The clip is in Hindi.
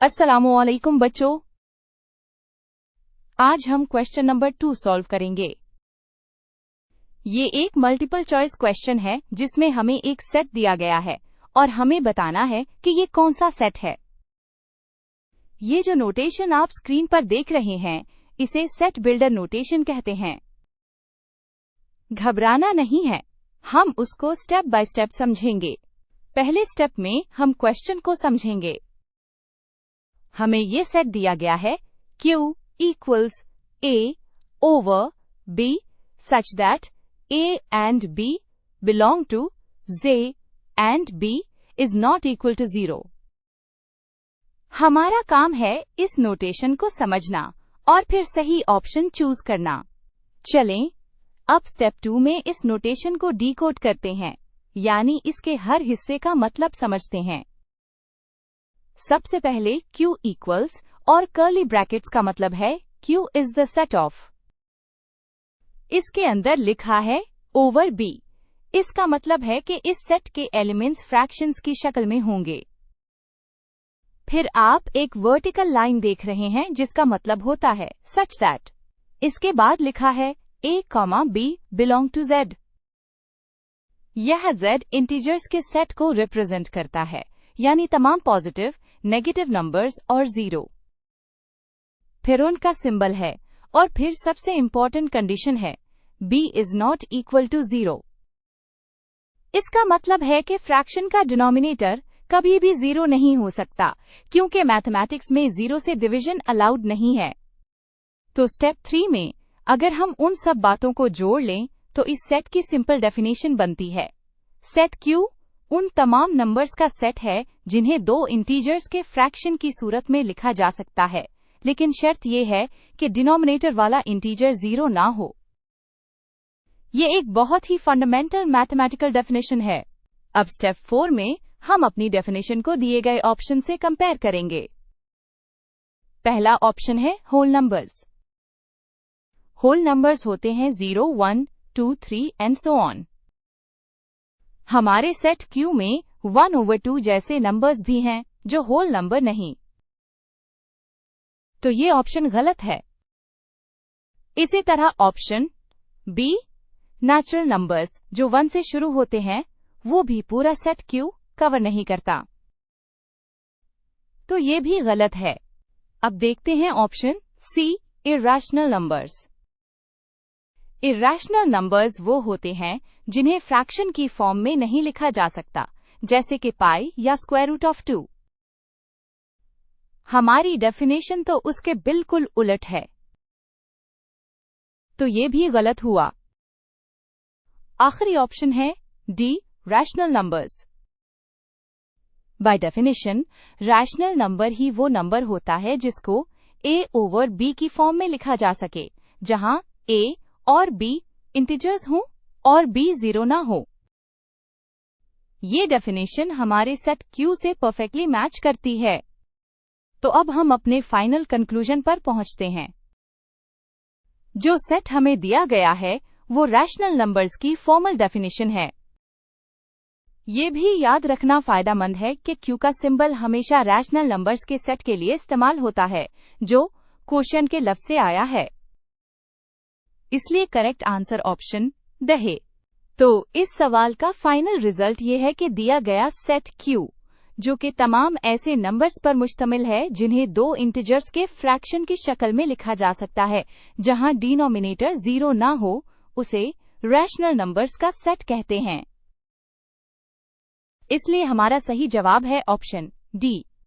अस्सलामुअलैकुम बच्चों, आज हम क्वेश्चन नंबर 2 सॉल्व करेंगे। ये एक मल्टीपल चॉइस क्वेश्चन है जिसमें हमें एक सेट दिया गया है और हमें बताना है कि ये कौन सा सेट है। ये जो नोटेशन आप स्क्रीन पर देख रहे हैं, इसे सेट बिल्डर नोटेशन कहते हैं। घबराना नहीं है, हम उसको स्टेप बाय स्टेप समझेंगे। पहले स्टेप में हम क्वेश्चन को समझेंगे। हमें ये सेट दिया गया है Q equals A over B such that A and B belong to Z and B is not equal to 0. हमारा काम है इस नोटेशन को समझना और फिर सही ऑप्शन चूज करना। चलें, अब स्टेप 2 में इस नोटेशन को डिकोड करते हैं, यानी इसके हर हिस्से का मतलब समझते हैं। सबसे पहले Q इक्वल्स और कर्ली ब्रैकेट्स का मतलब है Q is the set of. इसके अंदर लिखा है ओवर B। इसका मतलब है कि इस सेट के एलिमेंट्स फ्रैक्शंस की शक्ल में होंगे। फिर आप एक वर्टिकल लाइन देख रहे हैं जिसका मतलब होता है सच दैट। इसके बाद लिखा है A, B belong to Z। यह Z इंटीजर्स के सेट को रिप्रेजेंट करता है, यानी तमाम पॉजिटिव, नेगेटिव नंबर्स और 0। फिर उनका सिंबल है और फिर सबसे इंपॉर्टेंट कंडीशन है B is not equal to 0। इसका मतलब है कि फ्रैक्शन का डिनोमिनेटर कभी भी 0 नहीं हो सकता, क्योंकि मैथमेटिक्स में 0 से डिवीजन अलाउड नहीं है। तो स्टेप 3 में अगर हम उन सब बातों को जोड़ लें तो इस सेट की सिंपल डेफिनेशन बनती है। सेट Q उन तमाम नंबर्स का सेट है जिन्हें दो इंटीजर्स के फ्रैक्शन की सूरत में लिखा जा सकता है, लेकिन शर्त यह है कि डिनोमिनेटर वाला इंटीजर 0 ना हो। ये एक बहुत ही फंडामेंटल मैथमेटिकल डेफिनेशन है। अब स्टेप 4 में हम अपनी डेफिनेशन को दिए गए ऑप्शन से कंपेयर करेंगे। पहला ऑप्शन है होल नंबर्स। होल नंबर्स होते हैं 0, 1, 2, 3 एंड सो ऑन। हमारे सेट Q में 1/2 जैसे नंबर्स भी हैं जो होल नंबर नहीं, तो ये ऑप्शन गलत है। इसी तरह ऑप्शन B, नेचुरल नंबर्स जो 1 से शुरू होते हैं, वो भी पूरा सेट Q कवर नहीं करता, तो ये भी गलत है। अब देखते हैं option C, irrational numbers. Irrational numbers वो होते हैं जिन्हें फ्रैक्शन की फॉर्म में नहीं लिखा जा सकता, जैसे कि पाई या स्क्वायर रूट ऑफ 2। हमारी डेफिनेशन तो उसके बिल्कुल उलट है, तो ये भी गलत हुआ। आखिरी ऑप्शन है D, rational numbers. By definition rational number ही वो नंबर होता है जिसको A ओवर B की फॉर्म में लिखा जा सके, जहां A और B इंटीजर्स हों और B 0 ना हो। ये डेफिनेशन हमारे सेट Q से परफेक्टली मैच करती है। तो अब हम अपने फाइनल कंक्लूजन पर पहुंचते हैं। जो सेट हमें दिया गया है वो रैशनल नंबर्स की फॉर्मल डेफिनेशन है। ये भी याद रखना फायदेमंद है कि Q का सिंबल हमेशा रैशनल नंबर्स के सेट के लिए इस्तेमाल होता है जो क्वोशिएंट के लफ्ज से आया है। इसलिए करेक्ट आंसर ऑप्शन द है। तो इस सवाल का फाइनल रिजल्ट ये है कि दिया गया सेट Q, जो कि तमाम ऐसे नंबर्स पर मुश्तमिल है जिन्हें दो इंटीजर्स के फ्रैक्शन की शक्ल में लिखा जा सकता है, जहां डिनोमिनेटर 0 ना हो, उसे रैशनल नंबर्स का सेट कहते हैं। इसलिए हमारा सही जवाब है ऑप्शन डी।